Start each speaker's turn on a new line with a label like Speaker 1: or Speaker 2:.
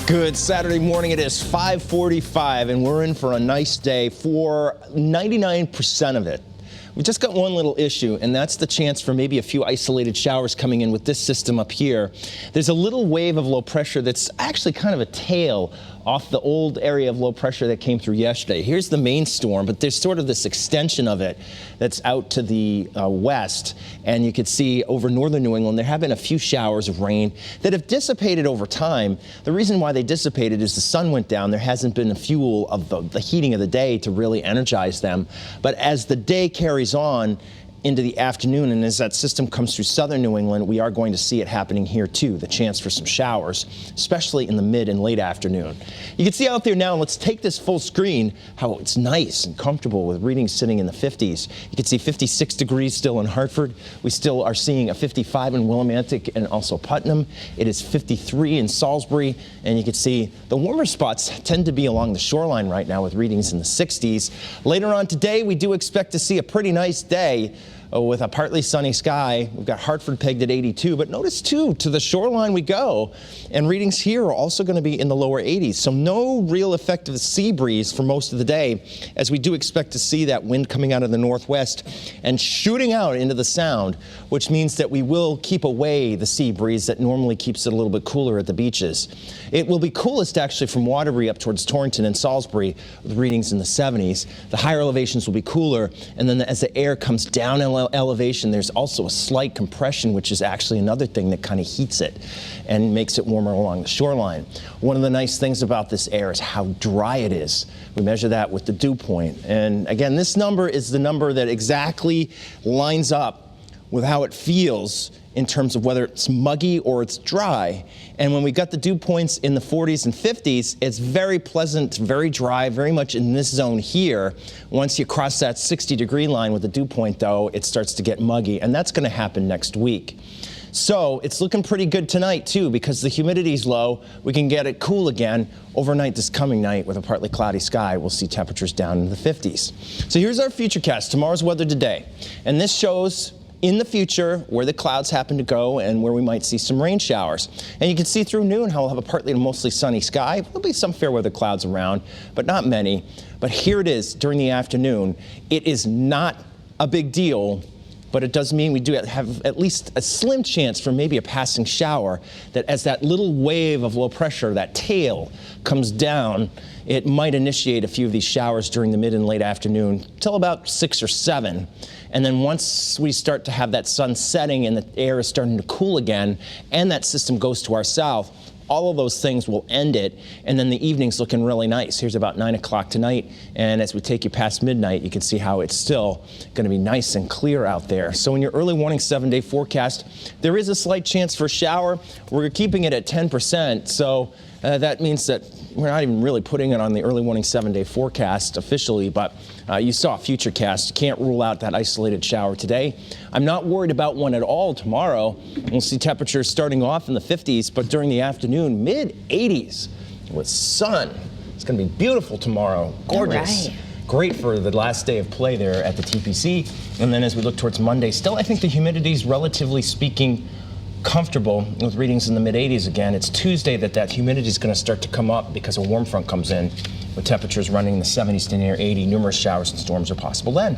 Speaker 1: Good Saturday morning. It is 5:45, and we're in for a nice day for 99% of it. We just got one little issue, and that's the chance for maybe a few isolated showers coming in with this system up here. There's a little wave of low pressure that's actually kind of a tail off the old area of low pressure that came through yesterday. Here's the main storm, but there's sort of this extension of it that's out to the west, and you can see over northern New England there have been a few showers of rain that have dissipated over time. The reason why they dissipated is the sun went down. There hasn't been a fuel of the heating of the day to really energize them, but as the day carries on into the afternoon, and as that system comes through southern New England, we are going to see it happening here too, the chance for some showers, especially in the mid and late afternoon. You can see out there now, let's take this full screen, how it's nice and comfortable with readings sitting in the 50s. You can see 56 degrees still in Hartford. We still are seeing a 55 in Willimantic and also Putnam. It is 53 in Salisbury, and you can see the warmer spots tend to be along the shoreline right now with readings in the 60s. Later on today, we do expect to see a pretty nice day with a partly sunny sky. We've got Hartford pegged at 82, but notice too, to the shoreline we go, and readings here are also going to be in the lower 80s. So no real effective sea breeze for most of the day, as we do expect to see that wind coming out of the northwest and shooting out into the sound, which means that we will keep away the sea breeze that normally keeps it a little bit cooler at the beaches. It will be coolest actually from Waterbury up towards Torrington and Salisbury with readings in the 70s. The higher elevations will be cooler, and then as the air comes down elevation, there's also a slight compression, which is actually another thing that kind of heats it and makes it warmer along the shoreline. One of the nice things about this air is how dry it is. We measure that with the dew point. And again, this number is the number that exactly lines up with how it feels in terms of whether it's muggy or it's dry. And when we got the dew points in the 40s and 50s, it's very pleasant, very dry, very much in this zone here. Once you cross that 60-degree line with the dew point, though, it starts to get muggy, and that's going to happen next week. So it's looking pretty good tonight, too, because the humidity's low. We can get it cool again overnight this coming night with a partly cloudy sky. We'll see temperatures down in the 50s. So here's our FUTURECAST, tomorrow's weather today. And this shows in the future where the clouds happen to go and where we might see some rain showers. And you can see through noon how we'll have a partly to mostly sunny sky. There'll be some fair weather clouds around, but not many. But here it is during the afternoon. It is not a big deal, but it does mean we do have at least a slim chance for maybe a passing shower, that as that little wave of low pressure, that tail, comes down, it might initiate a few of these showers during the mid and late afternoon till about 6 or 7. And then once we start to have that sun setting and the air is starting to cool again, and that system goes to our south, all of those things will end it, and then the evening's looking really nice. Here's about 9 o'clock tonight, and as we take you past midnight, you can see how it's still going to be nice and clear out there. So in your early warning 7-day forecast, there is a slight chance for a shower. We're keeping it at 10%, so that means that we're not even really putting it on the early warning 7-day forecast officially, but you saw FUTURECAST. You can't rule out that isolated shower today. I'm not worried about one at all tomorrow. We'll see temperatures starting off in the 50s, but during the afternoon, mid-80s with sun. It's going to be beautiful tomorrow. Gorgeous. Right. Great for the last day of play there at the TPC. And then as we look towards Monday, still I think the humidity is relatively speaking comfortable with readings in the mid-80s again. It's Tuesday that humidity is going to start to come up because a warm front comes in with temperatures running in the 70s to near 80. Numerous showers and storms are possible then.